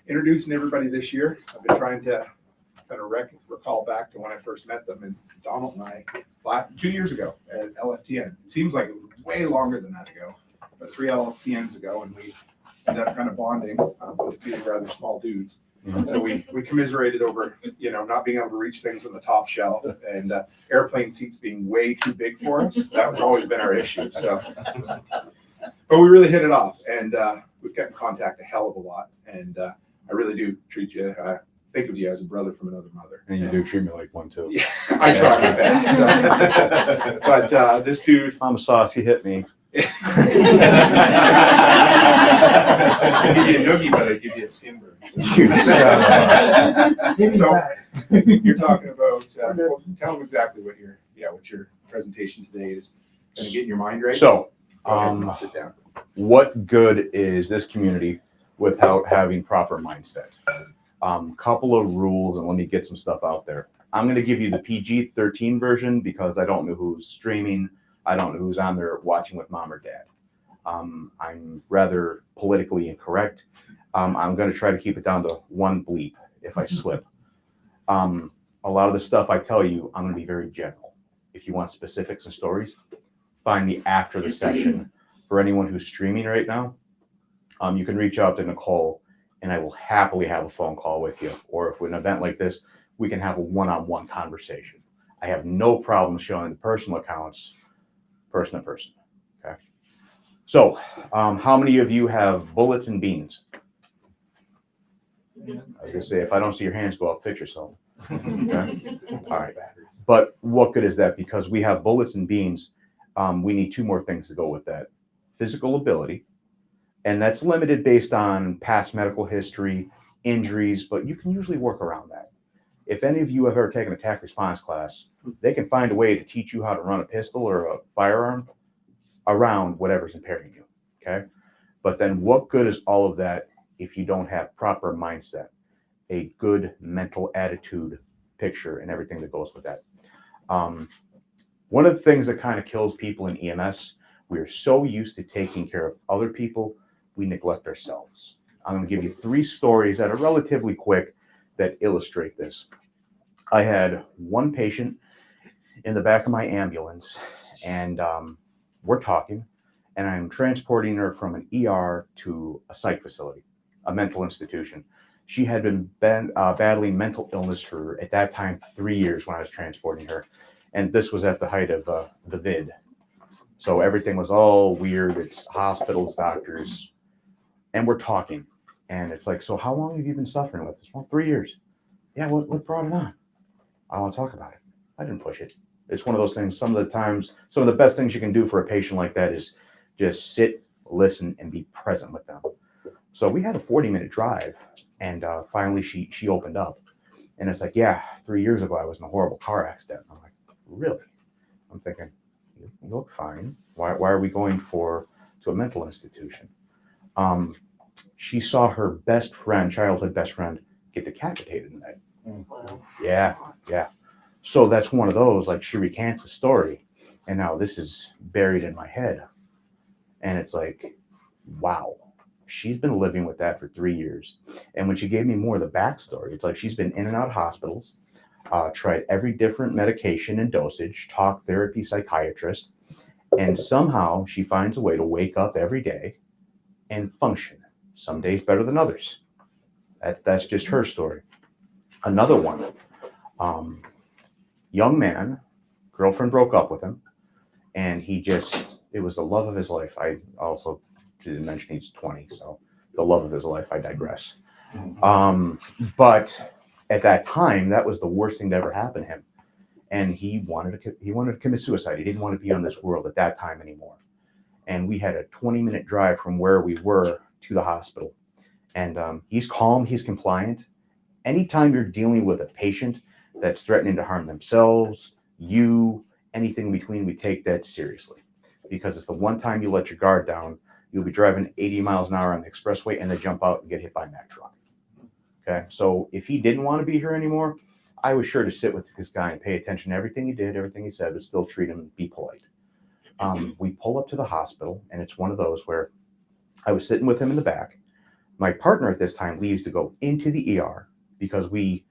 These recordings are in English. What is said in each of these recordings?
Introducing everybody this year. I've been trying to kind of recall back to when I first met them, and Donald and I, 2 years ago at LFTN. It seems like it was way longer than that ago, but 3 LFTNs ago, and we ended up kind of bonding, both being rather small dudes. So we commiserated over, not being able to reach things on the top shelf, and airplane seats being way too big for us. That was always been our issue. So, but we really hit it off, and we've kept in contact a hell of a lot. And I really do treat you, think of you as a brother from another mother. And you do treat me like one too. Yeah, I try my best. So. But this dude, I'm saucy, hit me. I give you a noogie, but I give you a skin burn. So you're talking about, tell them exactly what your presentation today is. Going to get in your mind right. So, sit down. What good is this community without having proper mindset? Couple of rules, and let me get some stuff out there. I'm going to give you the PG-13 version because I don't know who's streaming. I don't know who's on there watching with mom or dad. I'm rather politically incorrect. I'm going to try to keep it down to one bleep if I slip. A lot of the stuff I tell you, I'm going to be very general. If you want specifics and stories, find me after the session. For anyone who's streaming right now, you can reach out to Nicole, and I will happily have a phone call with you. Or if we're an event like this, we can have a one-on-one conversation. I have no problem showing the personal accounts person to person. Okay. So, how many of you have bullets and beans? I was gonna say, if I don't see your hands go up, fix yourself. Okay. All right. But what good is that? Because we have bullets and beans, we need 2 more things to go with that: physical ability, and that's limited based on past medical history, injuries, but you can usually work around that. If any of you have ever taken a TAC response class, they can find a way to teach you how to run a pistol or a firearm around whatever's impairing you, okay? But then what good is all of that if you don't have proper mindset, a good mental attitude picture, and everything that goes with that? One of the things that kind of kills people in EMS, we are so used to taking care of other people, we neglect ourselves. I'm going to give you 3 stories that are relatively quick that illustrate this. I had one patient in the back of my ambulance, and we're talking, and I'm transporting her from an ER to a psych facility, a mental institution. She had been battling mental illness for, at that time, 3 years when I was transporting her. And this was at the height of the vid. So everything was all weird. It's hospitals, doctors, and we're talking. And it's like, so how long have you been suffering with this? Well, 3 years. Yeah, what brought it on? I want to talk about it. I didn't push it. It's one of those things. Some of the times, some of the best things you can do for a patient like that is just sit, listen, and be present with them. So we had a 40-minute drive, and finally she opened up. And it's like, yeah, 3 years ago I was in a horrible car accident. I'm like, really? I'm thinking, you look fine. Why are we going to a mental institution? She saw her best friend, childhood best friend, get decapitated in that. Wow. Yeah. So that's one of those, like, she recants a story, and now this is buried in my head. And it's like, wow, she's been living with that for 3 years. And when she gave me more of the backstory, it's like she's been in and out of hospitals, tried every different medication and dosage, talk therapy, psychiatrist, and somehow she finds a way to wake up every day and function. Some days better than others. That's just her story. Another one, young man, girlfriend broke up with him, and it was the love of his life. I also didn't mention he's 20, so the love of his life, I digress. But at that time, that was the worst thing that ever happened to him. And he wanted to commit suicide. He didn't want to be on this world at that time anymore. And we had a 20-minute drive from where we were to the hospital. And he's calm, he's compliant. Anytime you're dealing with a patient that's threatening to harm themselves, anything in between, we take that seriously. Because it's the one time you let your guard down, you'll be driving 80 miles an hour on the expressway and then jump out and get hit by a Mack truck. Okay, so if he didn't want to be here anymore, I was sure to sit with this guy and pay attention to everything he did, everything he said, but still treat him and be polite. We pull up to the hospital, and it's one of those where I was sitting with him in the back. My partner at this time leaves to go into the ER because we,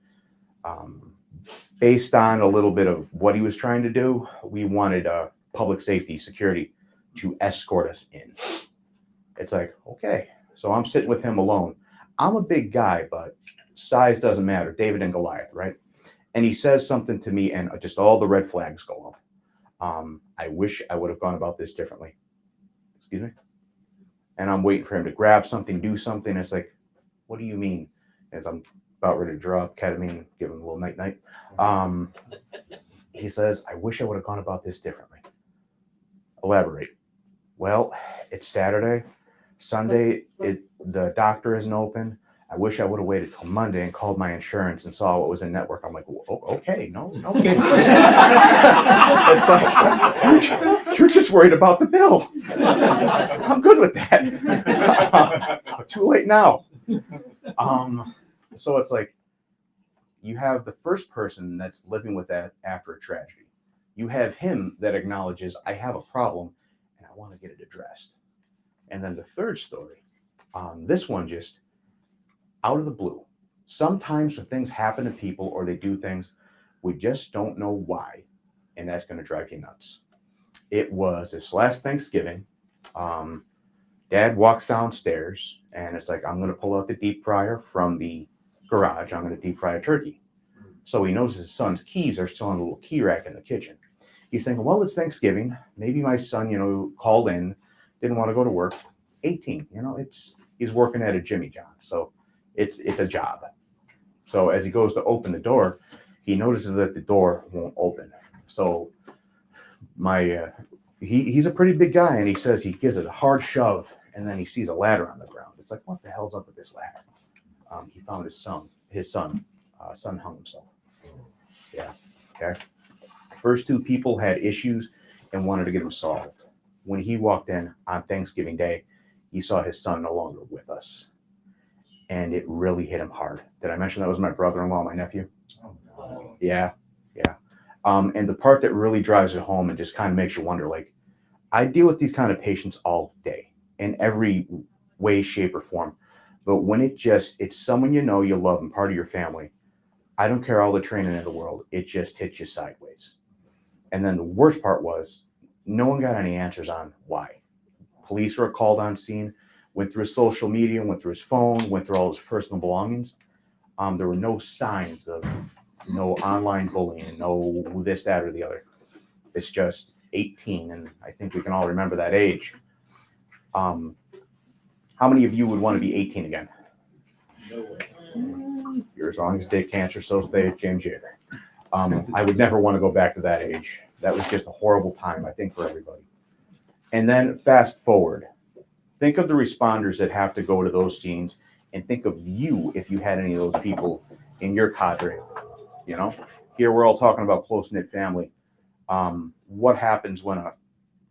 based on a little bit of what he was trying to do, we wanted public safety security to escort us in. It's like, okay. So I'm sitting with him alone. I'm a big guy, but size doesn't matter. David and Goliath, right? And he says something to me, and just all the red flags go up. I wish I would have gone about this differently. Excuse me? And I'm waiting for him to grab something, do something. It's like, what do you mean? As I'm about ready to draw up ketamine, give him a little night-night. He says, I wish I would have gone about this differently. Elaborate. Well, it's Saturday. Sunday, the doctor isn't open. I wish I would have waited till Monday and called my insurance and saw what was in network. I'm like, okay, no kidding. It's like, you're just worried about the bill. I'm good with that. Too late now. So it's like, you have the first person that's living with that after a tragedy. You have him that acknowledges, I have a problem and I want to get it addressed. And then the third story, this one just out of the blue. Sometimes when things happen to people or they do things, we just don't know why. And that's going to drive you nuts. It was this last Thanksgiving. Dad walks downstairs and it's like, I'm going to pull out the deep fryer from the garage. I'm going to deep fry a turkey. So he knows his son's keys are still on the little key rack in the kitchen. He's thinking, well, it's Thanksgiving. Maybe my son, called in, didn't want to go to work. 18, he's working at a Jimmy John's. So it's a job. So as he goes to open the door, he notices that the door won't open. So he's a pretty big guy, and he says he gives it a hard shove, and then he sees a ladder on the ground. It's like, what the hell's up with this ladder? He found his son hung himself. Yeah. Okay. First two people had issues and wanted to get them solved. When he walked in on Thanksgiving Day, he saw his son no longer with us. And it really hit him hard. Did I mention that was my brother-in-law, my nephew? Oh, no. Yeah. And the part that really drives it home and just kind of makes you wonder, like, I deal with these kind of patients all day in every way, shape, or form. But when it's someone you love, and part of your family, I don't care all the training in the world, it just hits you sideways. And then the worst part was, no one got any answers on why. Police were called on scene, went through his social media, went through his phone, went through all his personal belongings. There were no signs of no online bullying, no this, that, or the other. It's just 18, and I think we can all remember that age. How many of you would want to be 18 again? No way. You're as long as Dick Cancer, so stay James Jager. I would never want to go back to that age. That was just a horrible time, I think, for everybody. And then fast forward. Think of the responders that have to go to those scenes, and think of you if you had any of those people in your cadre. Here we're all talking about close-knit family. What happens when a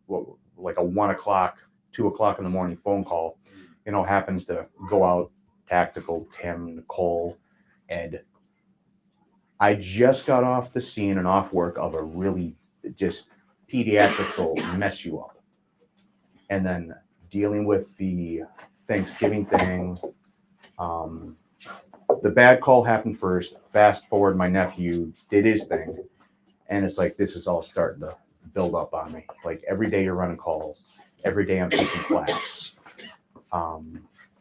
1 o'clock, 2 o'clock in the morning phone call, happens to go out, tactical, Tim, Nicole, Ed. I just got off the scene and off work of a really just pediatrics will mess you up. And then dealing with the Thanksgiving thing, the bad call happened first. Fast forward, my nephew did his thing. And it's like, this is all starting to build up on me. Like every day you're running calls. Every day I'm teaching class.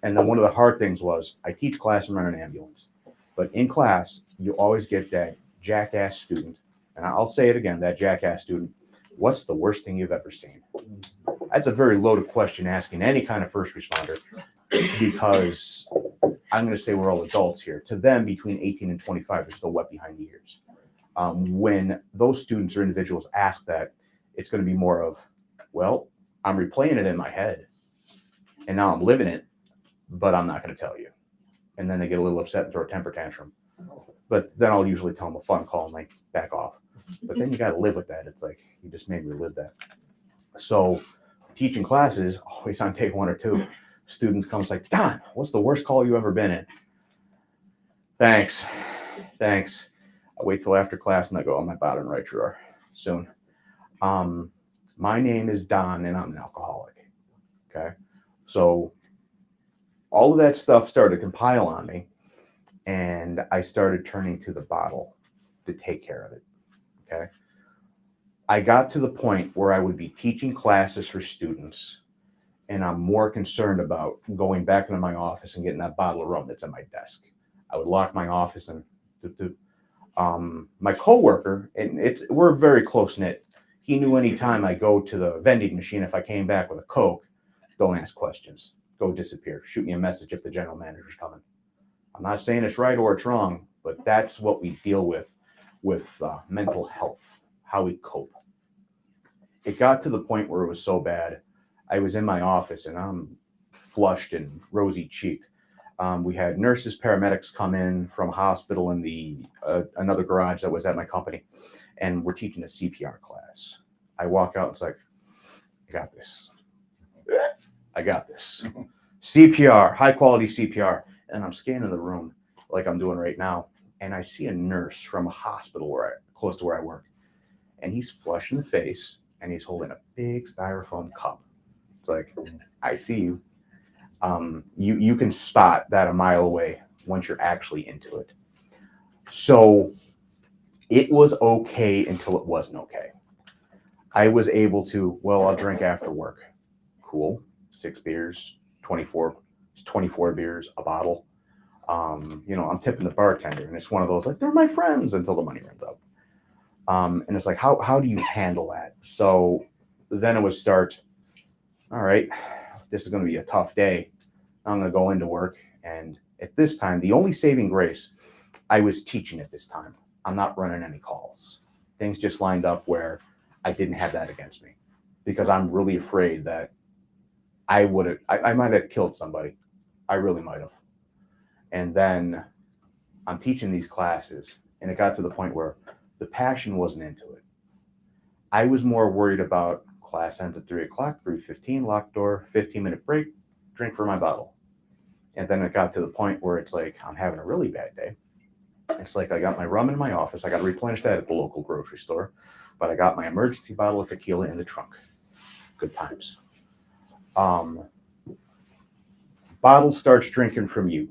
And then one of the hard things was I teach class and run an ambulance. But in class, you always get that jackass student. And I'll say it again, that jackass student. What's the worst thing you've ever seen? That's a very loaded question asking any kind of first responder, because I'm going to say we're all adults here. To them, between 18 and 25, they're still wet behind the ears. When those students or individuals ask that, it's going to be more of, well, I'm replaying it in my head, and now I'm living it, but I'm not going to tell you. And then they get a little upset and throw a temper tantrum. But then I'll usually tell them a fun call and like back off. But then you got to live with that. It's like, you just made me live that. So teaching classes, always on take 1 or 2, students comes like, Don, what's the worst call you ever been in? Thanks. I wait till after class and I go, oh, my bottom right drawer soon. My name is Don and I'm an alcoholic. Okay. So all of that stuff started to compile on me, and I started turning to the bottle to take care of it. Okay. I got to the point where I would be teaching classes for students, and I'm more concerned about going back into my office and getting that bottle of rum that's at my desk. I would lock my office and my coworker, and we're very close knit. He knew anytime I go to the vending machine, if I came back with a Coke, don't ask questions. Go disappear. Shoot me a message if the general manager's coming. I'm not saying it's right or it's wrong, but that's what we deal with mental health, how we cope. It got to the point where it was so bad. I was in my office and I'm flushed and rosy cheeked. We had nurses, paramedics come in from a hospital in the another garage that was at my company, and we're teaching a CPR class. I walk out and it's like, I got this. I got this. CPR, high quality CPR. And I'm scanning the room like I'm doing right now. And I see a nurse from a hospital close to where I work. And he's flushed in the face and he's holding a big styrofoam cup. It's like, I see you. You can spot that a mile away once you're actually into it. So it was okay until it wasn't okay. I was able to, well, I'll drink after work. Cool. 6 beers, 24 beers, a bottle. I'm tipping the bartender, and it's one of those, like, they're my friends until the money runs out. And it's like, how do you handle that? So then it would start, all right, this is going to be a tough day. I'm going to go into work. And at this time, the only saving grace, I was teaching at this time. I'm not running any calls. Things just lined up where I didn't have that against me, because I'm really afraid that I might have killed somebody. I really might have. And then I'm teaching these classes, and it got to the point where the passion wasn't into it. I was more worried about class ends at 3:00, 3:15, locked door, 15-minute break, drink for my bottle. And then it got to the point where it's like, I'm having a really bad day. It's like, I got my rum in my office. I got to replenish that at the local grocery store. But I got my emergency bottle of tequila in the trunk. Good times. Bottle starts drinking from you.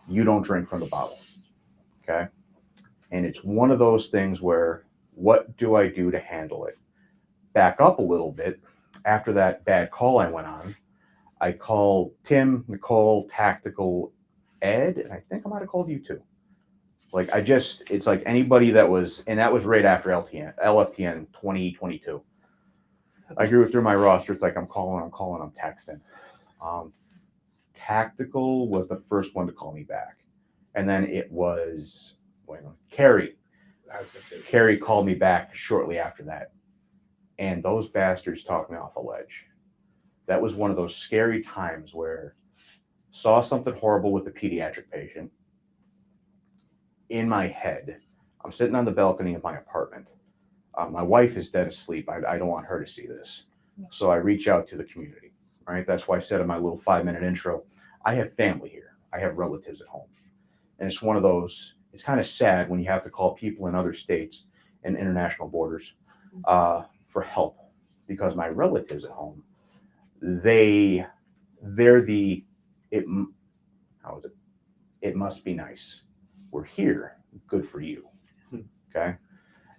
You don't drink from the bottle. Okay? And it's one of those things where, what do I do to handle it? Back up a little bit. After that bad call I went on, I called Tim, Nicole, Tactical, Ed, and I think I might have called you too. Like, it's like anybody that was, and that was right after LFTN 2022. I grew it through my roster. It's like, I'm calling, I'm texting. Tactical was the first one to call me back. And then it was, Carrie. Carrie called me back shortly after that. And those bastards talked me off a ledge. That was one of those scary times where saw something horrible with a pediatric patient. In my head, I'm sitting on the balcony of my apartment. My wife is dead asleep. I don't want her to see this. So I reach out to the community, right? That's why I said in my little 5-minute intro, I have family here. I have relatives at home. And it's one of those, it's kind of sad when you have to call people in other states and international borders for help, because my relatives at home, they're the, how is it? It must be nice. We're here. Good for you. Okay.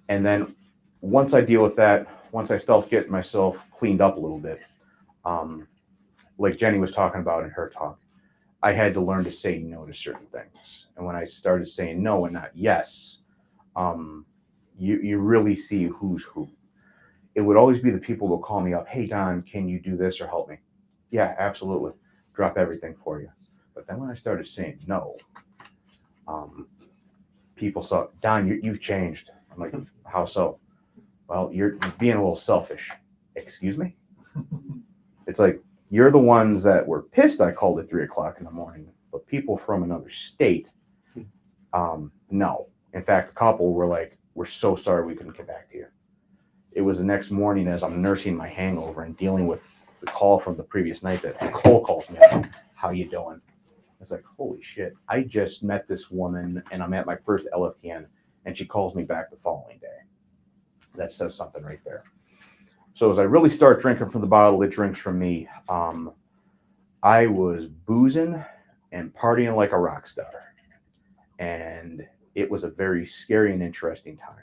And then once I deal with that, once I start getting myself cleaned up a little bit, like Jenny was talking about in her talk, I had to learn to say no to certain things. And when I started saying no and not yes, you really see who's who. It would always be the people who will call me up. Hey, Don, can you do this or help me? Yeah, absolutely. Drop everything for you. But then when I started saying no, people saw, Don, you've changed. I'm like, how so? Well, you're being a little selfish. Excuse me? It's like, you're the ones that were pissed I called at 3:00 in the morning, but people from another state, no. In fact, a couple were like, we're so sorry we couldn't get back to you. It was the next morning as I'm nursing my hangover and dealing with the call from the previous night that Nicole calls me up. How you doing? It's like, holy shit. I just met this woman and I'm at my first LFTN and she calls me back the following day. That says something right there. So as I really start drinking from the bottle, it drinks from me. I was boozing and partying like a rock star. And it was a very scary and interesting time.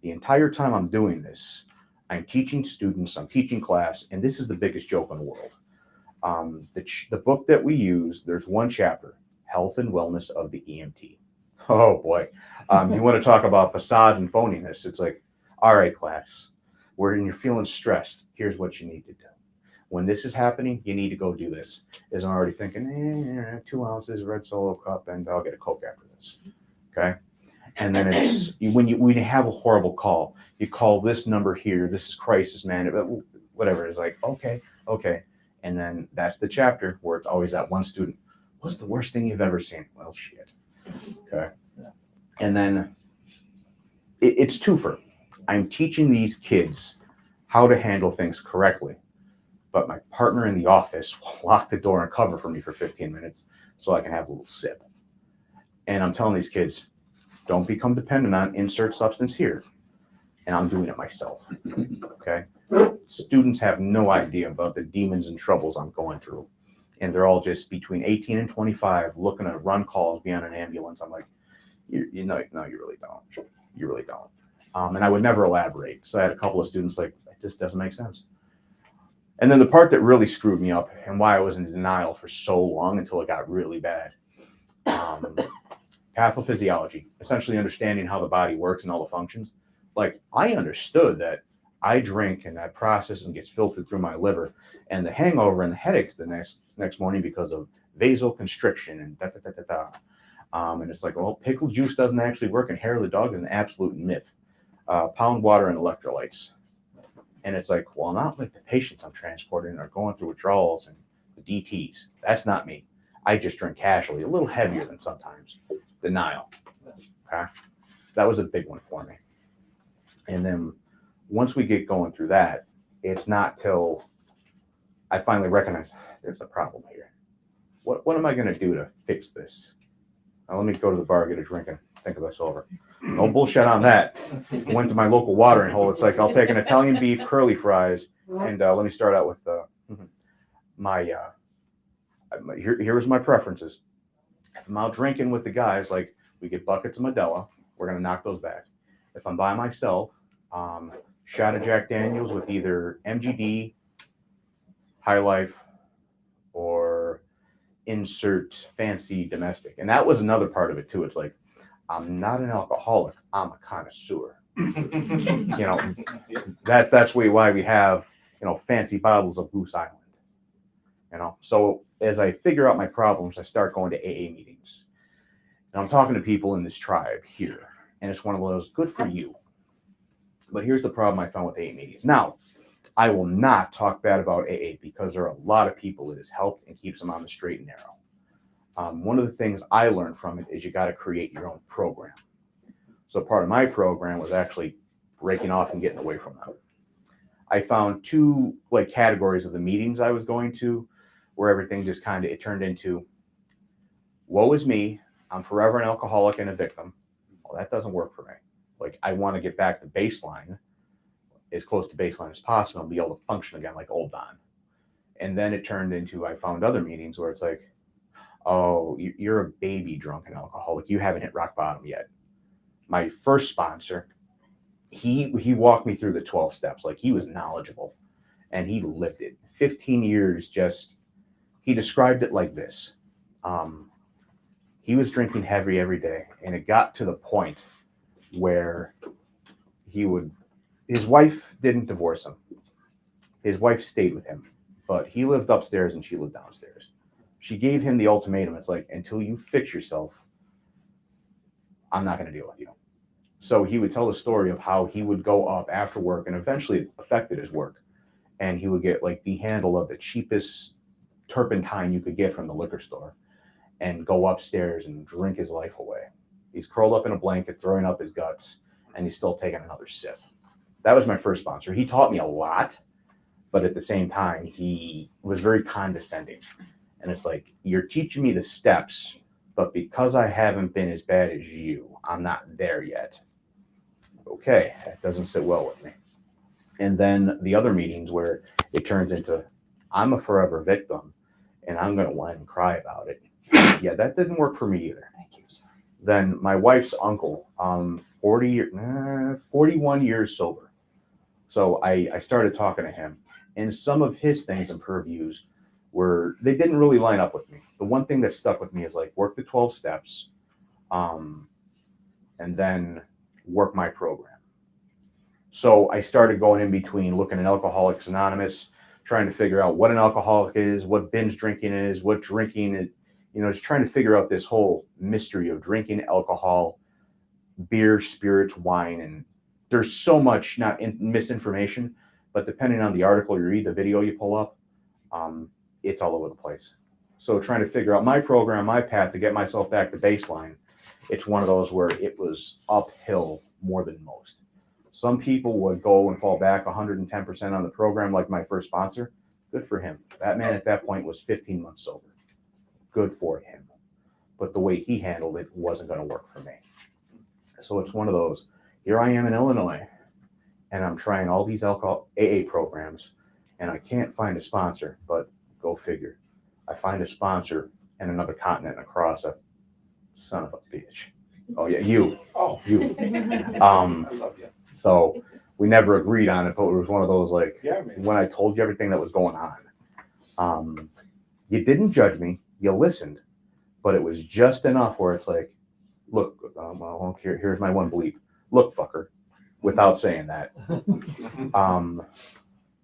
The entire time I'm doing this, I'm teaching students, I'm teaching class, and this is the biggest joke in the world. The book that we use, there's one chapter, Health and Wellness of the EMT. Oh boy. You want to talk about facades and phoniness. It's like, all right, class, when you're feeling stressed, here's what you need to do. When this is happening, you need to go do this. Is I'm already thinking, 2 ounces red Solo cup, and I'll get a Coke after this. Okay. And then it's when you have a horrible call, you call this number here. This is crisis, man. Whatever. It's like, okay. And then that's the chapter where it's always that one student. What's the worst thing you've ever seen? Well, shit. Okay. And then it's twofer. I'm teaching these kids how to handle things correctly, but my partner in the office will lock the door and cover for me for 15 minutes so I can have a little sip. And I'm telling these kids, don't become dependent on insert substance here. And I'm doing it myself. Okay. Students have no idea about the demons and troubles I'm going through. And they're all just between 18 and 25 looking to run calls, be on an ambulance. I'm like, you really don't. You really don't. And I would never elaborate. So I had a couple of students like, it just doesn't make sense. And then the part that really screwed me up and why I was in denial for so long until it got really bad. Pathophysiology, essentially understanding how the body works and all the functions. Like, I understood that I drink and that process and gets filtered through my liver, and the hangover and the headaches the next morning because of vasoconstriction and and it's like, well, pickle juice doesn't actually work, and hair of the dog is an absolute myth. Pound water and electrolytes. And it's like, well, not like the patients I'm transporting are going through withdrawals and the DTs. That's not me. I just drink casually, a little heavier than sometimes. Denial. Okay. That was a big one for me. And then once we get going through that, it's not till I finally recognize there's a problem here. What am I going to do to fix this? Now, let me go to the bar, get a drink, and think of this over. No bullshit on that. Went to my local watering hole. It's like, I'll take an Italian beef, curly fries, and let me start out with here was my preferences. If I'm out drinking with the guys, like, we get buckets of Modelo, we're going to knock those back. If I'm by myself, shot of Jack Daniels with either MGD, High Life, or insert fancy domestic. And that was another part of it too. It's like, I'm not an alcoholic, I'm a connoisseur. That's why we have, fancy bottles of Goose Island. So as I figure out my problems, I start going to AA meetings. And I'm talking to people in this tribe here. And it's one of those, good for you. But here's the problem I found with AA meetings. Now, I will not talk bad about AA because there are a lot of people it has helped and keeps them on the straight and narrow. One of the things I learned from it is you got to create your own program. So part of my program was actually breaking off and getting away from them. I found two categories of the meetings I was going to where everything just it turned into, woe is me, I'm forever an alcoholic and a victim. Well, that doesn't work for me. I want to get back to baseline, as close to baseline as possible, and be able to function again like old Don. And then it turned into, I found other meetings where it's like, oh, you're a baby drunken alcoholic. You haven't hit rock bottom yet. My first sponsor, he walked me through the 12 steps. He was knowledgeable and he lived it. 15 years he described it like this. He was drinking heavy every day, and it got to the point where his wife didn't divorce him. His wife stayed with him, but he lived upstairs and she lived downstairs. She gave him the ultimatum. It's like, until you fix yourself, I'm not going to deal with you. So he would tell the story of how he would go up after work, and eventually it affected his work. And he would get the handle of the cheapest turpentine you could get from the liquor store and go upstairs and drink his life away. He's curled up in a blanket, throwing up his guts, and he's still taking another sip. That was my first sponsor. He taught me a lot, but at the same time, he was very condescending. And it's like, you're teaching me the steps, but because I haven't been as bad as you, I'm not there yet. Okay, that doesn't sit well with me. And then the other meetings where it turns into, I'm a forever victim, and I'm going to whine and cry about it. Yeah, that didn't work for me either. Thank you, sir. Then my wife's uncle, 41 years sober. So I started talking to him, and some of his things and purviews they didn't really line up with me. The one thing that stuck with me is like work the 12 steps, and then work my program. So I started going in between looking at Alcoholics Anonymous, trying to figure out what an alcoholic is, what binge drinking is, what drinking is, just trying to figure out this whole mystery of drinking alcohol, beer, spirits, wine. And there's so much misinformation, but depending on the article you read, the video you pull up, it's all over the place. So trying to figure out my program, my path to get myself back to baseline, it's one of those where it was uphill more than most. Some people would go and fall back 110% on the program, like my first sponsor. Good for him. That man at that point was 15 months sober. Good for him. But the way he handled it wasn't going to work for me. So it's one of those, here I am in Illinois, and I'm trying all these alcohol AA programs, and I can't find a sponsor, but go figure. I find a sponsor in another continent across a son of a bitch. Oh yeah, you. Oh, You. I love you. So we never agreed on it, but it was one of those like, Yeah, man. when I told you everything that was going on, you didn't judge me, you listened, but it was just enough where it's like, look, well, here's my one bleep. Look, fucker, without saying that.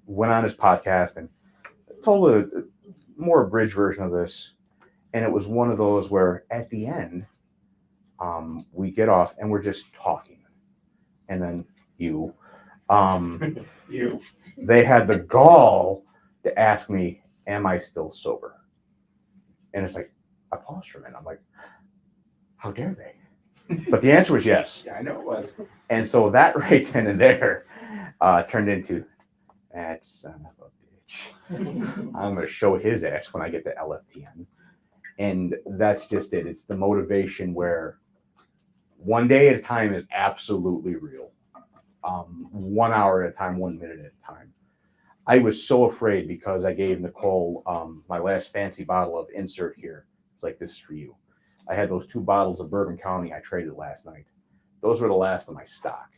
Went on his podcast and told a more abridged version of this. And it was one of those where at the end, we get off and we're just talking. And then you, they had the gall to ask me, am I still sober? And it's like, I paused for a minute. I'm like, how dare they? But the answer was yes. Yeah, I know it was. And so that right then and there turned into, that son of a bitch. I'm going to show his ass when I get to LFTN. And that's just it. It's the motivation where 1 day at a time is absolutely real. 1 hour at a time, 1 minute at a time. I was so afraid because I gave Nicole my last fancy bottle of insert here. It's like, this is for you. I had those 2 bottles of Bourbon County I traded last night. Those were the last of my stock.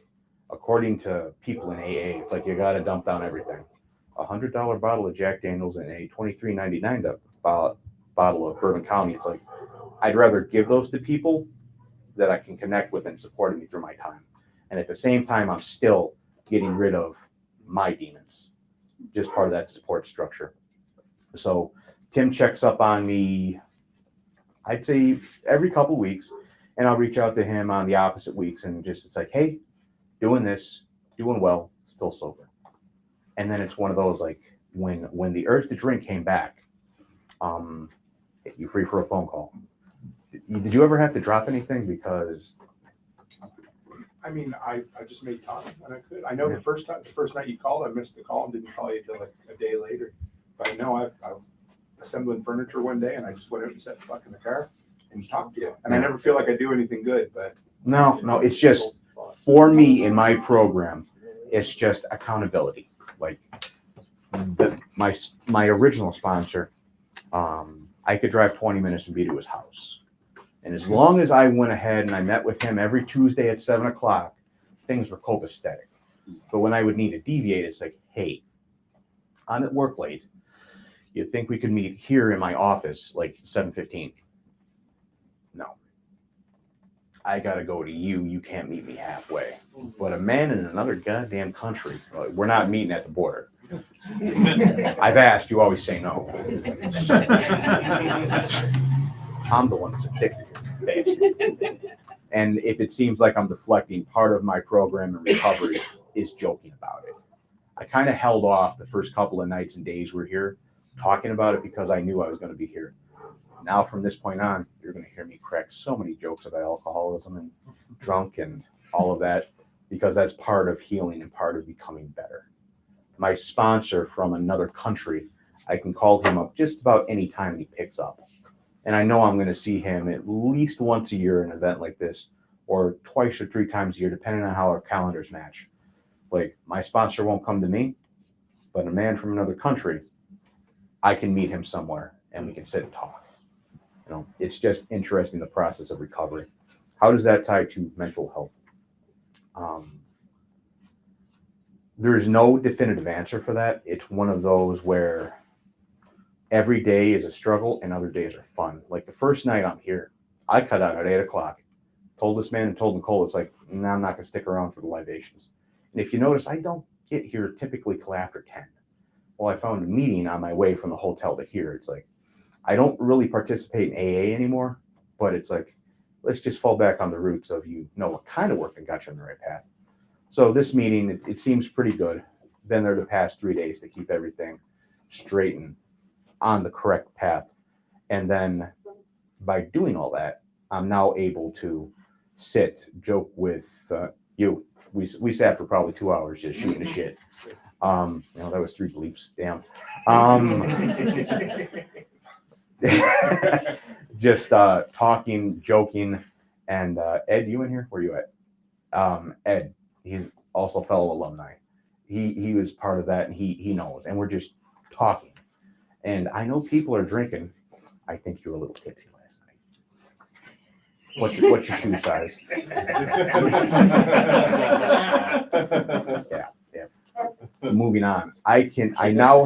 According to people in AA, it's like you got to dump down everything. $100 bottle of Jack Daniels and a $23.99 bottle of Bourbon County. It's like, I'd rather give those to people that I can connect with and supporting me through my time. And at the same time, I'm still getting rid of my demons. Just part of that support structure. So Tim checks up on me, I'd say every couple of weeks, and I'll reach out to him on the opposite weeks and just, it's like, hey, doing this, doing well, still sober. And then it's one of those, like, when the urge to drink came back, you free for a phone call. Did you ever have to drop anything? Because I mean, I just made time when I could. I know the first night you called, I missed the call and didn't call you until like a day later. But I know I assembling furniture one day and I just went out and sat the fuck in the car and talked to you. And I never feel like I do anything good, but no, it's just for me in my program, it's just accountability. Like my original sponsor, I could drive 20 minutes and be to his house. And as long as I went ahead and I met with him every Tuesday at 7:00, things were copacetic. But when I would need to deviate, it's like, hey, I'm at work late. You'd think we could meet here in my office like 7:15. No. I got to go to you. You can't meet me halfway. But a man in another goddamn country, we're not meeting at the border. I've asked, you always say no. I'm the one that's addicted. And if it seems like I'm deflecting, part of my program and recovery is joking about it. I kind of held off the first couple of nights and days we're here talking about it because I knew I was going to be here. Now from this point on, you're going to hear me crack so many jokes about alcoholism and drunk and all of that, because that's part of healing and part of becoming better. My sponsor from another country, I can call him up just about any time he picks up. And I know I'm going to see him at least once a year in an event like this, or twice or 3 times a year, depending on how our calendars match. Like, my sponsor won't come to me, but a man from another country, I can meet him somewhere and we can sit and talk. It's just interesting, the process of recovery. How does that tie to mental health? There's no definitive answer for that. It's one of those where every day is a struggle and other days are fun. Like the first night I'm here, I cut out at 8 o'clock. Told this man and told Nicole, it's like, nah, I'm not going to stick around for the libations. And if you notice, I don't get here typically till after 10. Well, I found a meeting on my way from the hotel to here. It's like, I don't really participate in AA anymore, but it's like, let's just fall back on the roots of what kind of work and got you on the right path. So this meeting, it seems pretty good. Been there the past 3 days to keep everything straight and on the correct path. And then by doing all that, I'm now able to sit, joke with you. We sat for probably 2 hours just shooting the shit. That was 3 bleeps. Damn. Just talking, joking, and Ed, you in here? Where you at? Ed, he's also fellow alumni. He was part of that, and he knows. And we're just talking. And I know people are drinking. I think you were a little tipsy last night. What's your shoe size? Yeah. Moving on. I now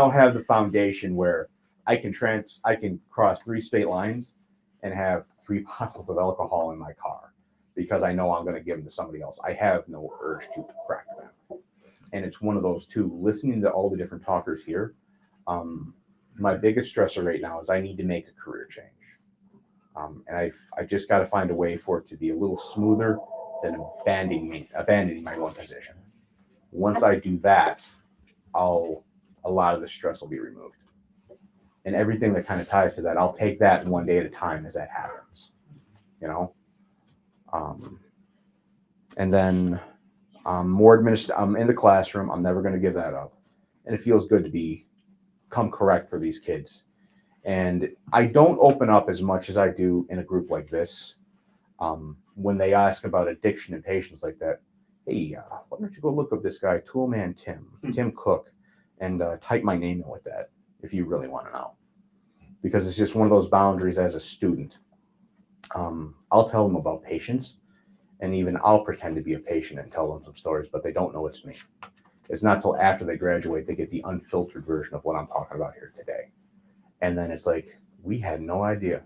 have the foundation where I can cross 3 state lines and have 3 bottles of alcohol in my car because I know I'm going to give them to somebody else. I have no urge to crack them. And it's one of those too, listening to all the different talkers here. My biggest stressor right now is I need to make a career change. And I just got to find a way for it to be a little smoother than abandoning my one position. Once I do that, a lot of the stress will be removed. And everything that kind of ties to that, I'll take that one day at a time as that happens, and then more I'm in the classroom. I'm never going to give that up. And it feels good to come correct for these kids. And I don't open up as much as I do in a group like this. When they ask about addiction and patients like that, hey, why don't you go look up this guy, Toolman Tim Cook, and type my name in with that if you really want to know. Because it's just one of those boundaries as a student. I'll tell them about patients, and even I'll pretend to be a patient and tell them some stories, but they don't know it's me. It's not till after they graduate they get the unfiltered version of what I'm talking about here today. And then it's like, we had no idea.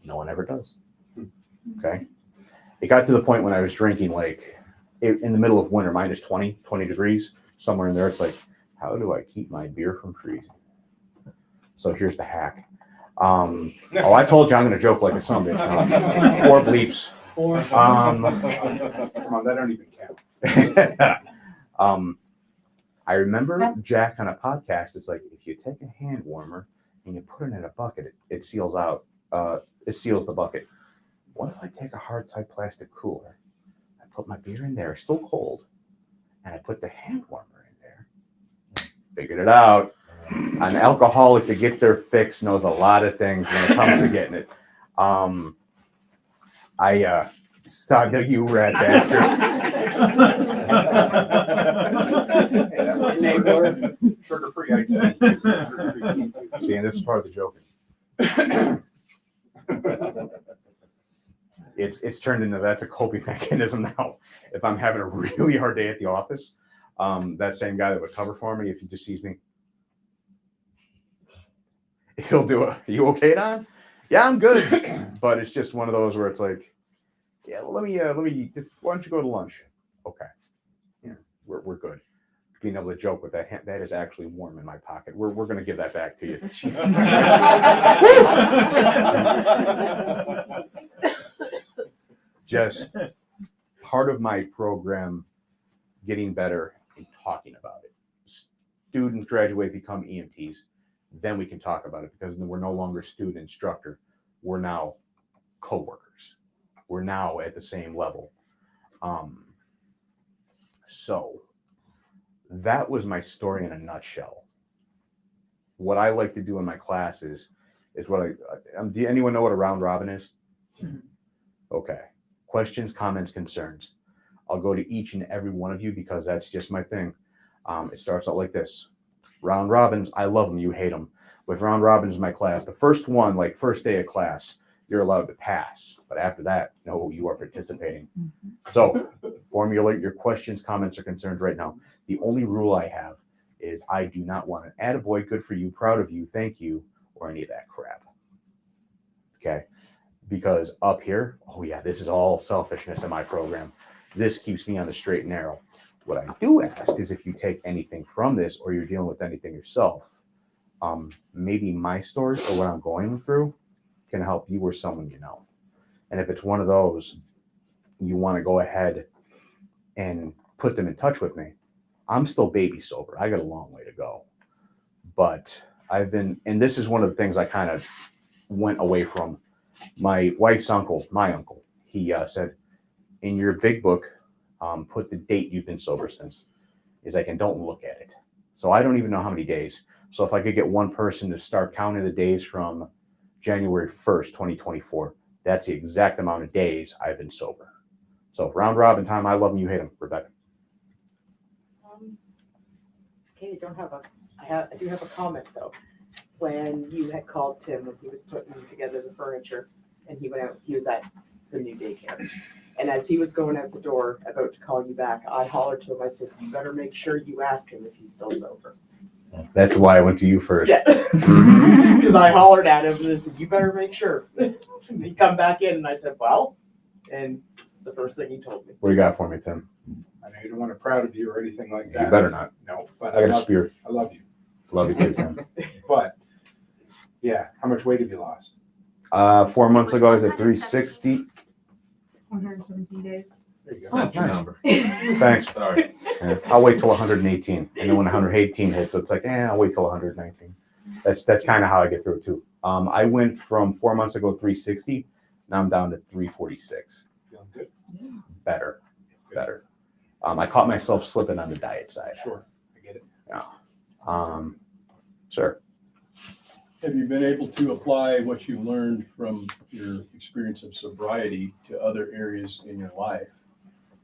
No one ever does. Okay. It got to the point when I was drinking, in the middle of winter, minus 20 degrees, somewhere in there. It's like, how do I keep my beer from freezing? So here's the hack. I told you I'm going to joke like a son of a bitch now. 4 bleeps. Come on, that don't even count. I remember Jack on a podcast. It's like, if you take a hand warmer and you put it in a bucket, it seals out. It seals the bucket. What if I take a hard side plastic cooler? I put my beer in there, still cold, and I put the hand warmer in there. Figured it out. An alcoholic to get their fix knows a lot of things when it comes to getting it. Stop, you rat bastard. Sugar-free ice cream. See, and this is part of the joking. It's turned into, that's a coping mechanism now. If I'm having a really hard day at the office, that same guy that would cover for me, if he just sees me, he'll do it. Are you okay, Don? Yeah, I'm good. But it's just one of those where it's like, yeah, well, let me just, why don't you go to lunch? Okay. Yeah, we're good. Being able to joke with that is actually warm in my pocket. We're going to give that back to you. Just part of my program, getting better and talking about it. Students graduate, become EMTs. Then we can talk about it because we're no longer student instructor. We're now coworkers. We're now at the same level. So that was my story in a nutshell. What I like to do in my classes is do anyone know what a round robin is? Okay. Questions, comments, concerns. I'll go to each and every one of you because that's just my thing. It starts out like this. Round robins, I love them, you hate them. with round robins in my class, the first one, like first day of class, you're allowed to pass. But after that, no, you are participating. So formulate your questions, comments, or concerns right now. The only rule I have is I do not want an attaboy, good for you, proud of you, thank you, or any of that crap. Okay? Because up here, oh yeah, this is all selfishness in my program. This keeps me on the straight and narrow. What I do ask is if you take anything from this or you're dealing with anything yourself, maybe my story or what I'm going through can help you or someone you know. And if it's one of those, you want to go ahead and put them in touch with me. I'm still baby sober. I got a long way to go. But I've been, and this is one of the things I kind of went away from. My wife's uncle, my uncle, he said, in your big book, put the date you've been sober since. He's like, and don't look at it. So I don't even know how many days. So if I could get one person to start counting the days from January 1st, 2024, that's the exact amount of days I've been sober. So round robin time, I love them, you hate them, Rebecca. Okay, I do have a comment though. When you had called Tim when he was putting together the furniture and he went out, he was at the new daycare. And as he was going out the door, about to call you back, I hollered to him, I said, you better make sure you ask him if he's still sober. That's why I went to you first. Yeah. Because I hollered at him and I said, you better make sure. And he come back in and I said, well, and it's the first thing he told me. What do you got for me, Tim? I know you don't want to proud of you or anything like that. You better not. No, but I got a spear. I love you. Love you too, Tim. But yeah, how much weight have you lost? 4 months ago, I was at 360. 117 days. There you go. Oh, That's your nice. number. Thanks. Sorry. Yeah, I'll wait till 118. And then when 118 hits, it's like, I'll wait till 119. That's kind of how I get through it too. I went from 4 months ago, 360. Now I'm down to 346. Feeling good? Better. I caught myself slipping on the diet side. Sure, I get it. Sure. Have you been able to apply what you learned from your experience of sobriety to other areas in your life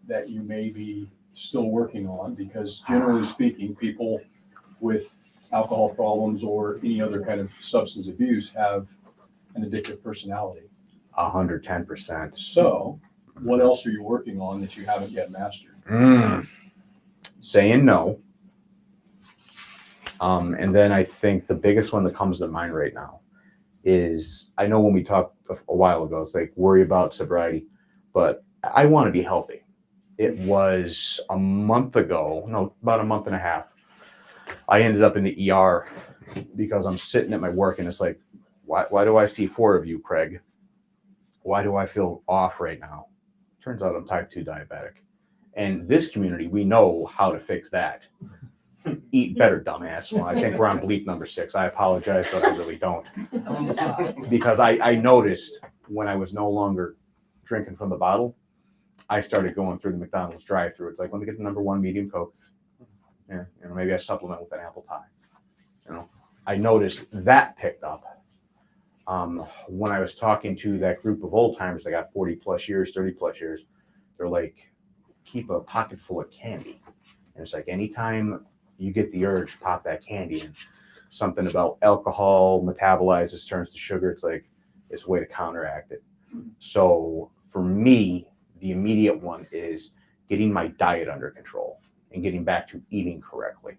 that you may be still working on? Because generally speaking, people with alcohol problems or any other kind of substance abuse have an addictive personality. 110%. So what else are you working on that you haven't yet mastered? Saying no. And then I think the biggest one that comes to mind right now is, I know when we talked a while ago, it's like worry about sobriety, but I want to be healthy. It was a month ago, no, about a month and a half. I ended up in the ER because I'm sitting at my work and it's like, why do I see 4 of you, Craig? Why do I feel off right now? Turns out I'm type 2 diabetic. And this community, we know how to fix that. Eat better, dumbass. Well, I think we're on bleep number 6. I apologize, but I really don't. Because I noticed when I was no longer drinking from the bottle, I started going through the McDonald's drive-thru. It's like, let me get the number 1 medium Coke. Yeah, maybe I supplement with an apple pie. I noticed that picked up. When I was talking to that group of old timers that got 40 plus years, 30 plus years, they're like, keep a pocket full of candy. And it's like, anytime you get the urge, pop that candy. And something about alcohol metabolizes, turns to sugar. It's like, it's a way to counteract it. So for me, the immediate one is getting my diet under control and getting back to eating correctly.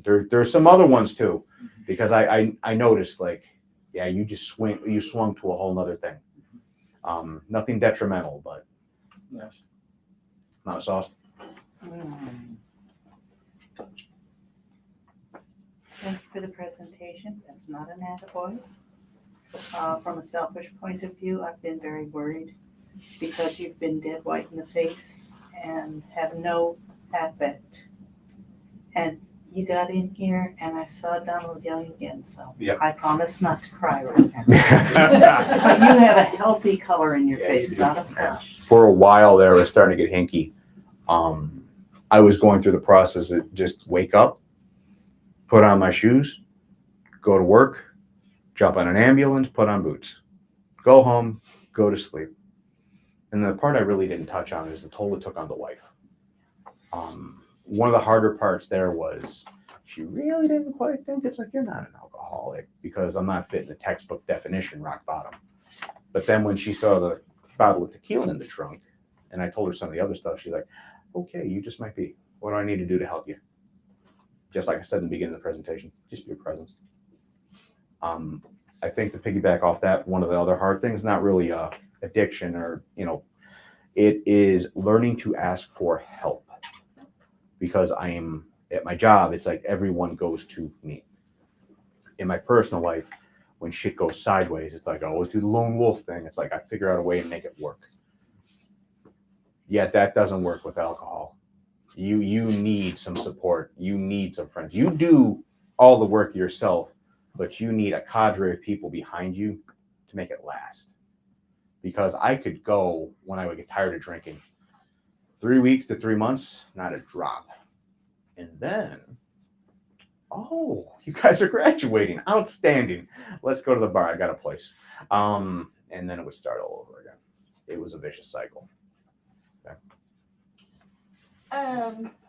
There's some other ones too, because I noticed, like, yeah, you swung to a whole nother thing. Nothing detrimental, but Yes. not sauce. Thank you for the presentation. That's not an attaboy. From a selfish point of view, I've been very worried because you've been dead white in the face and have no affect. And you got in here and I saw Donald Young again, so Yep. I promise not to cry right now. But you have a healthy color in your Yeah, face, you do. not a flush. For a while there, it was starting to get hinky. I was going through the process of just wake up, put on my shoes, go to work, jump on an ambulance, put on boots, go home, go to sleep. And the part I really didn't touch on is the toll it took on the wife. One of the harder parts there was she really didn't quite think. It's like, you're not an alcoholic because I'm not fitting the textbook definition, rock bottom. But then when she saw the bottle of tequila in the trunk and I told her some of the other stuff, she's like, okay, you just might be. What do I need to do to help you? Just like I said in the beginning of the presentation, just be a presence. I think to piggyback off that, one of the other hard things, not really addiction or, it is learning to ask for help. Because I am at my job, it's like everyone goes to me. In my personal life, when shit goes sideways, it's like I always do the lone wolf thing. It's like I figure out a way to make it work. Yet that doesn't work with alcohol. You need some support. You need some friends. You do all the work yourself, but you need a cadre of people behind you to make it last. Because I could go when I would get tired of drinking 3 weeks to 3 months, not a drop. And then, oh, you guys are graduating. Outstanding. Let's go to the bar. I got a place. And then it would start all over again. It was a vicious cycle. Okay.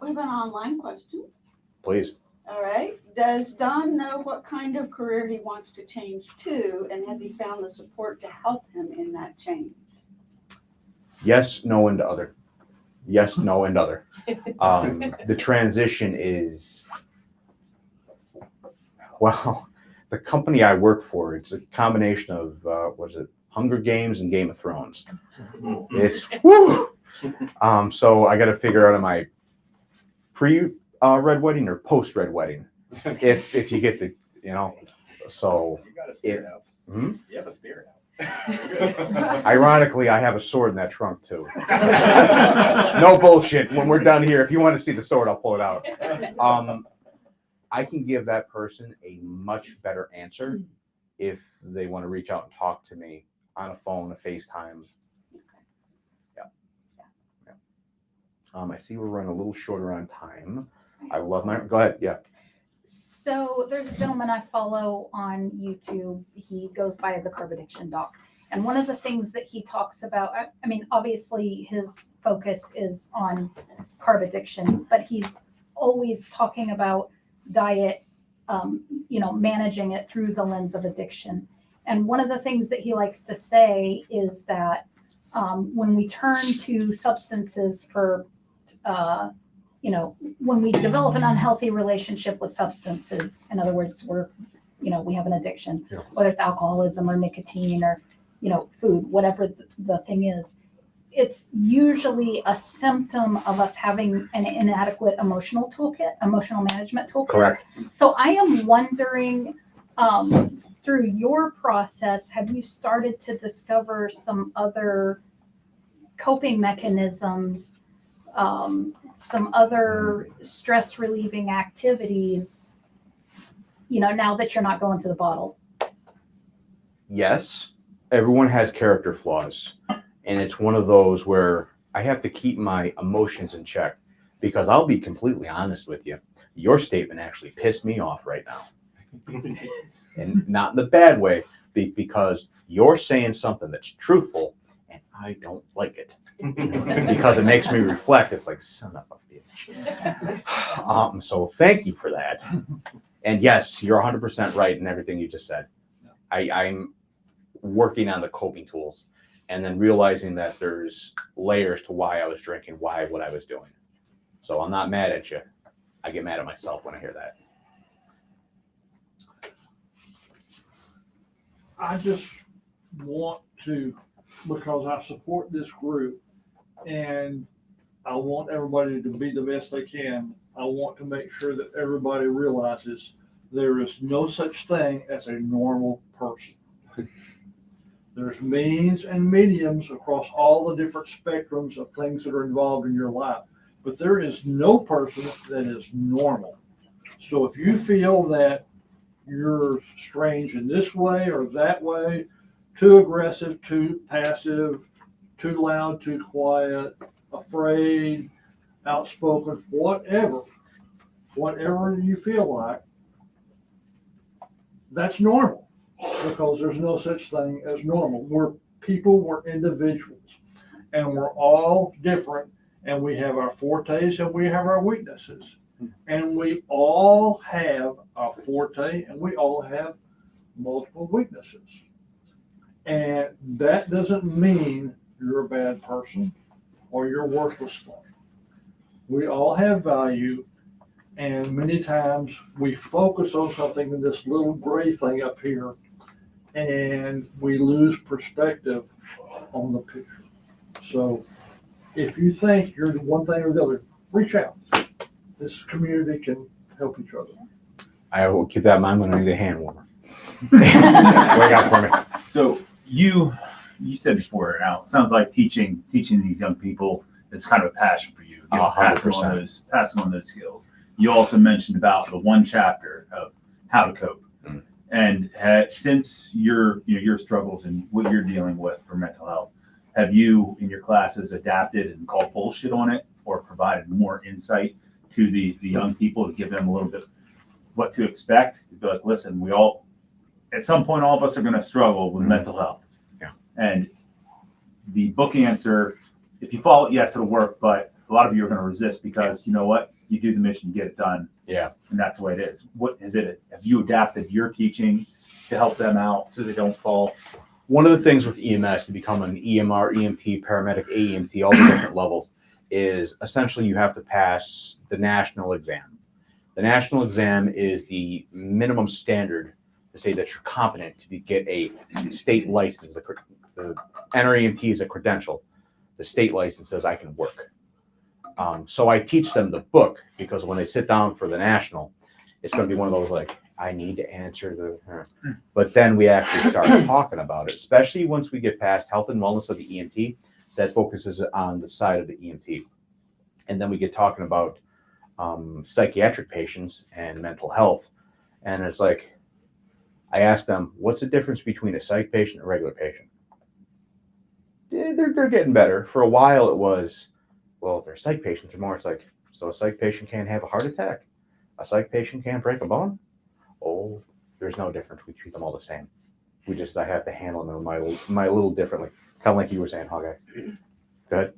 We have an online question. Please. All right. Does Don know what kind of career he wants to change to, and has he found the support to help him in that change? Yes, no, and other. Yes, no, and other. The transition is, well, the company I work for, it's a combination of, what is it, Hunger Games and Game of Thrones. It's, woo! So I got to figure out, am I pre-red wedding or post-red wedding? If you get the, so. You got a spirit out. Hmm? You have a spirit out. Ironically, I have a sword in that trunk too. No bullshit. When we're done here, if you want to see the sword, I'll pull it out. I can give that person a much better answer if they want to reach out and talk to me on a phone, a FaceTime. Yeah. I see we're running a little shorter on time. I love my. Go ahead. Yeah. So there's a gentleman I follow on YouTube. He goes by the Carb Addiction Doc. And one of the things that he talks about, I mean, obviously his focus is on carb addiction, but he's always talking about diet, managing it through the lens of addiction. And one of the things that he likes to say is that when we turn to substances for when we develop an unhealthy relationship with substances, in other words, we have an addiction, whether it's alcoholism or nicotine or, food, whatever the thing is, it's usually a symptom of us having an inadequate emotional management toolkit. Correct. So I am wondering, through your process, have you started to discover some other coping mechanisms, some other stress relieving activities, now that you're not going to the bottle? Yes, everyone has character flaws. And it's one of those where I have to keep my emotions in check, because I'll be completely honest with you. Your statement actually pissed me off right now. And not in the bad way, because you're saying something that's truthful and I don't like it. Because it makes me reflect. It's like, son of a bitch. So thank you for that. And yes, you're 100% right in everything you just said. I'm working on the coping tools and then realizing that there's layers to why I was drinking, what I was doing. So I'm not mad at you. I get mad at myself when I hear that. I just want to, because I support this group and I want everybody to be the best they can, I want to make sure that everybody realizes there is no such thing as a normal person. There's means and mediums across all the different spectrums of things that are involved in your life, but there is no person that is normal. So if you feel that you're strange in this way or that way, too aggressive, too passive, too loud, too quiet, afraid, outspoken, whatever you feel like, that's normal, because there's no such thing as normal. We're people, we're individuals, and we're all different, and we have our fortes and we have our weaknesses. And we all have a forte and we all have multiple weaknesses. And that doesn't mean you're a bad person or you're worthless. We all have value, and many times we focus on something in this little gray thing up here, and we lose perspective on the picture. So if you think you're the one thing or the other, reach out. This community can help each other. I will keep that in mind when I need a hand warmer. What do you got for me? So you said before, now it sounds like teaching these young people is kind of a passion for you. 100%. Passing on those skills. You also mentioned about the one chapter of how to cope, and since your struggles and what you're dealing with for mental health, have you in your classes adapted and called bullshit on it, or provided more insight to the young people to give them a little bit what to expect? To be like, listen, we all at some point, all of us are going to struggle with mental health. Yeah. And the book answer, if you follow it, yes, it'll work, but a lot of you are going to resist because you know what? You do the mission, you get it done. Yeah. And that's the way it is. What is it? Have you adapted your teaching to help them out so they don't fall? One of the things with EMS to become an EMR, EMT, paramedic, AEMT, all the different levels, is essentially you have to pass the national exam. The national exam is the minimum standard to say that you're competent to get a state license. The NREMT is a credential. The state license says I can work. So I teach them the book because when they sit down for the national, it's going to be one of those like, I need to answer the, but then we actually start talking about it, especially once we get past health and wellness of the EMT, that focuses on the side of the EMT. And then we get talking about psychiatric patients and mental health. And it's like, I asked them, what's the difference between a psych patient and a regular patient? They're getting better. For a while it was, well, they're psych patients or more. It's like, so a psych patient can't have a heart attack? A psych patient can't break a bone? Oh, there's no difference. We treat them all the same. I have to handle them my little differently. Kind of like you were saying, Hawkeye. Go ahead.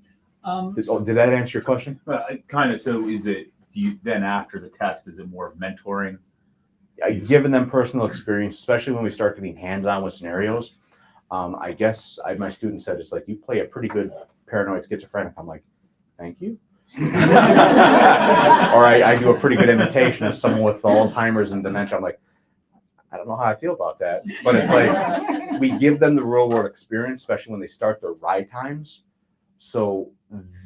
Did that answer your question? Well, kind of. So is it, do you then after the test, is it more of mentoring? Given them personal experience, especially when we start getting hands-on with scenarios. I guess my student said, it's like, you play a pretty good paranoid schizophrenic. I'm like, thank you. Or I do a pretty good imitation of someone with Alzheimer's and dementia. I'm like, I don't know how I feel about that. But it's like, we give them the real world experience, especially when they start their ride times. So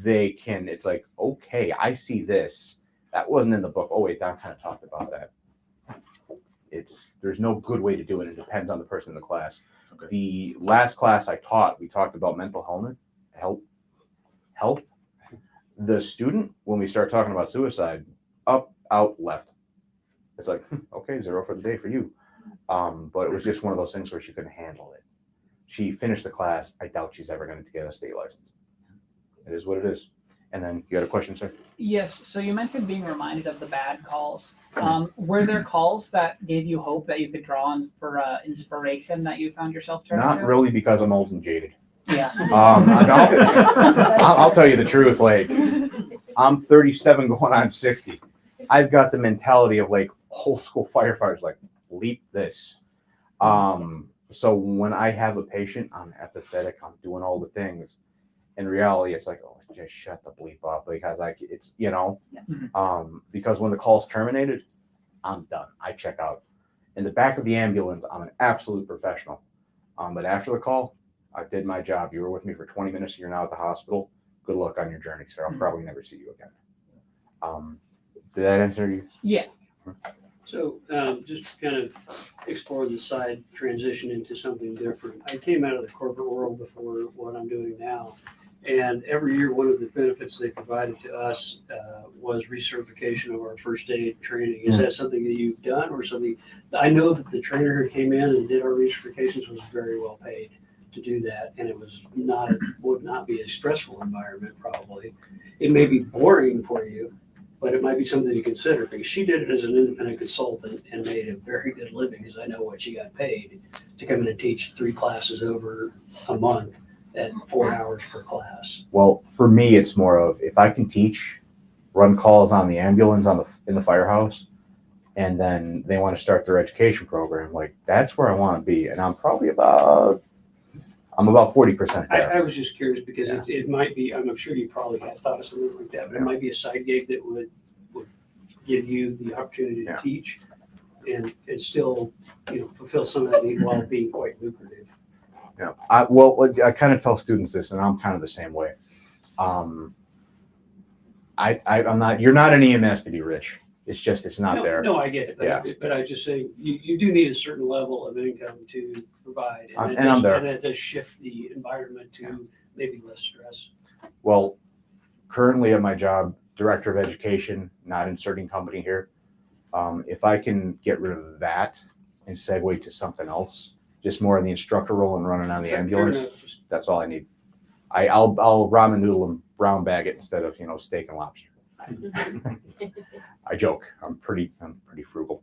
they can, it's like, okay, I see this. That wasn't in the book. Oh wait, Don kind of talked about that. There's no good way to do it. It depends on the person in the class. Okay. The last class I taught, we talked about mental health. The student, when we start talking about suicide, up, out, left. It's like, okay, 0 for the day for you. But it was just one of those things where she couldn't handle it. She finished the class. I doubt she's ever going to get a state license. It is what it is. And then you had a question, sir? Yes. So you mentioned being reminded of the bad calls. Were there calls that gave you hope that you could draw on for inspiration that you found yourself turning to? Not really, because I'm old and jaded. Yeah. I'll tell you the truth. Like, I'm 37 going on 60. I've got the mentality of like old school firefighters, like leap this. So when I have a patient, I'm empathetic. I'm doing all the things. In reality, it's like, oh, just shut the bleep up, because it's, because when the call's terminated, I'm done. I check out. In the back of the ambulance, I'm an absolute professional. But after the call, I did my job. You were with me for 20 minutes. You're now at the hospital. Good luck on your journey, sir. I'll probably never see you again. Did that answer you? Yeah. So just to kind of explore the side transition into something different. I came out of the corporate world before what I'm doing now. And every year, one of the benefits they provided to us was recertification of our first aid training. Is that something that you've done, or something? I know that the trainer who came in and did our recertifications was very well paid to do that, and it would not be a stressful environment. Probably, it may be boring for you, but it might be something to consider, because she did it as an independent consultant and made a very good living, because I know what she got paid to come in and teach 3 classes over a month at 4 hours per class. Well, for me, it's more of, if I can teach run calls on the ambulance in the firehouse, and then they want to start their education program. Like that's where I want to be, and I'm about 40% there. I was just curious because Yeah. it might be, I'm sure you probably had thought of something like that, but it Yeah. might be a side gig that would give you the opportunity to Yeah. teach and still, fulfill some of that need while being quite lucrative. Yeah. I kind of tell students this, and I'm kind of the same way. I'm not. You're not an EMS to be rich. It's not No, there. No, I get it. Yeah. But I just say, you do need a certain level of income to provide. And that I'm does- there. And that does shift the environment to maybe less stress. Well, currently at my job, director of education, not inserting company here. If I can get rid of that and segue to something else, just more in the instructor role and running on the Fair ambulance, enough. that's all I need. I'll ramen noodle and brown bag it instead of steak and lobster. I joke. I'm pretty frugal,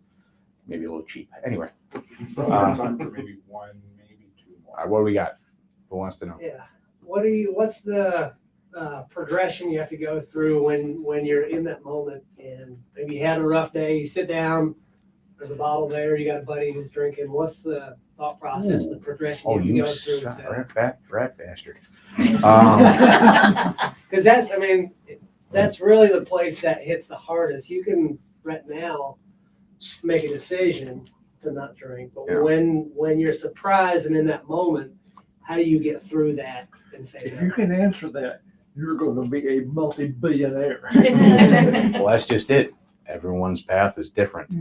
maybe a little cheap. Anyway, Probably have time for maybe one, maybe two more. what do we got? Who wants to know? Yeah. What's the progression you have to go through when you're in that moment and maybe you had a rough day, you sit down, there's a bottle there, you got a buddy who's drinking. What's the thought process, the progression Oh, you you have to go through? rat bastard. Because that's really the place that hits the hardest. You can right now make a decision to not drink, but Yeah. when you're surprised and in that moment, how do you get through that and say If no? you can answer that, you're going to be a multi-billionaire. Well, that's just it. Everyone's path is different.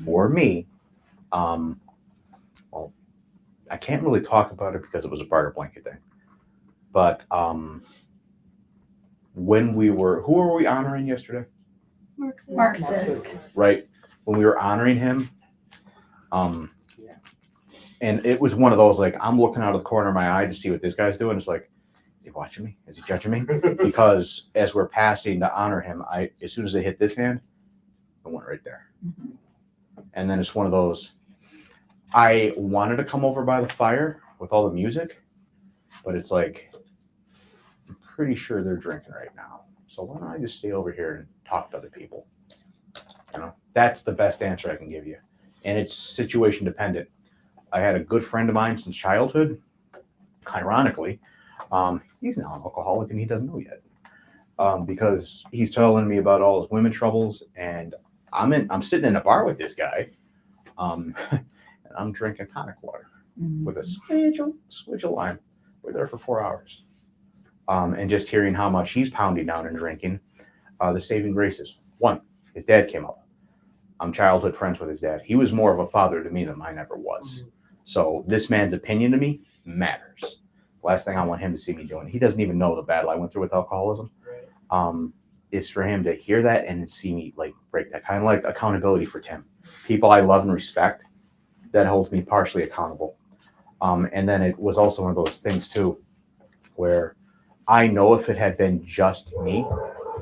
For me, well, I can't really talk about it because it was a barter blanket thing. But when who were we honoring yesterday? Marxist. Right? When we were honoring him, and it was one of those, like, I'm looking out of the corner of my eye to see what this guy's doing. It's like, is he watching me? Is he judging me? Because as we're passing to honor him, as soon as I hit this hand, I went right there. And then it's one of those, I wanted to come over by the fire with all the music, but it's like, I'm pretty sure they're drinking right now. So why don't I just stay over here and talk to other people? That's the best answer I can give you. And it's situation dependent. I had a good friend of mine since childhood. Ironically, he's now an alcoholic and he doesn't know yet. Because he's telling me about all his women troubles, and I'm sitting in a bar with this guy, and I'm drinking tonic water with a switch of lime. We're there for 4 hours. And just hearing how much he's pounding down and drinking, the saving graces. One, his dad came up. I'm childhood friends with his dad. He was more of a father to me than mine ever was. So this man's opinion to me matters. Last thing I want him to see me doing, he doesn't even know the battle I went through with alcoholism. Is for him to hear that and see me like break that, kind of like accountability for Tim. People I love and respect, that holds me partially accountable. And then it was also one of those things too, where I know if it had been just me,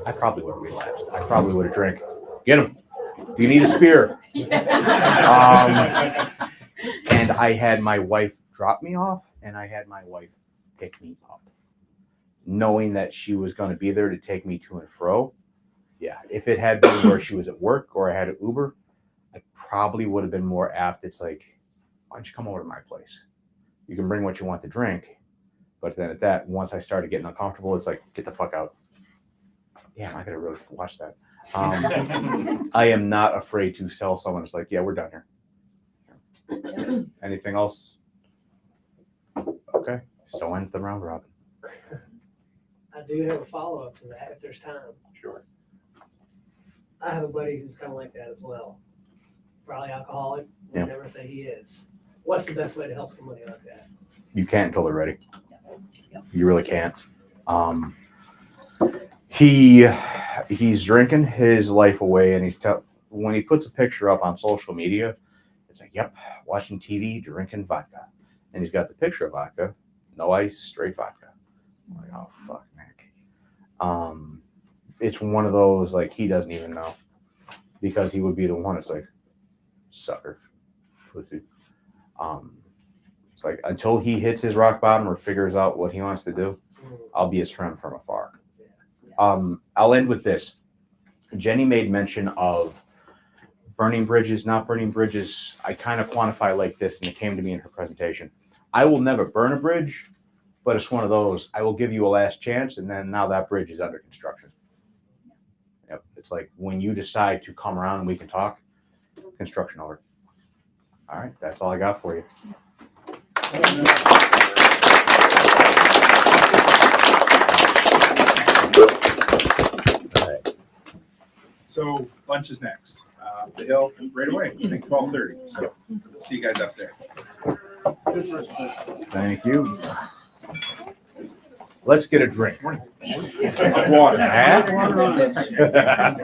I probably would have relapsed. I probably would have drank. Get him. Do you need a spear? And I had my wife drop me off, and I had my wife pick me up, knowing that she was going to be there to take me to and fro. Yeah, if it had been where she was at work or I had an Uber, I probably would have been more apt. It's like, why don't you come over to my place? You can bring what you want to drink. But then at that, once I started getting uncomfortable, it's like, get the fuck out. Yeah, I gotta really watch that. I am not afraid to tell someone, it's like, yeah, we're done here. Anything else? Okay, so ends the round robin. I do have a follow-up to that if there's time. Sure. I have a buddy who's kind of like that as well. Probably alcoholic, would Yeah. never say he is. What's the best way to help somebody like that? You can't until they're ready. You really can't. He's drinking his life away, and when he puts a picture up on social media, it's like, yep, watching TV, drinking vodka, and he's got the picture of vodka, no ice, straight vodka. I'm like, oh fuck, Nick. It's one of those, like, he doesn't even know, because he would be the one. It's like, sucker, pussy. It's like, until he hits his rock bottom or figures out what he wants to do, I'll be his friend from afar. I'll end with this. Jenny made mention of burning bridges, not burning bridges. I kind of quantify like this, and it came to me in her presentation. I will never burn a bridge, but it's one of those, I will give you a last chance, and then now that bridge is under construction. Yep. It's like when you decide to come around and we can talk, construction over. All right, that's all I got for you. So lunch is next. The Hill right away, I think 12:30. So see you guys up there. Thank you. Let's get a drink. Water. Huh?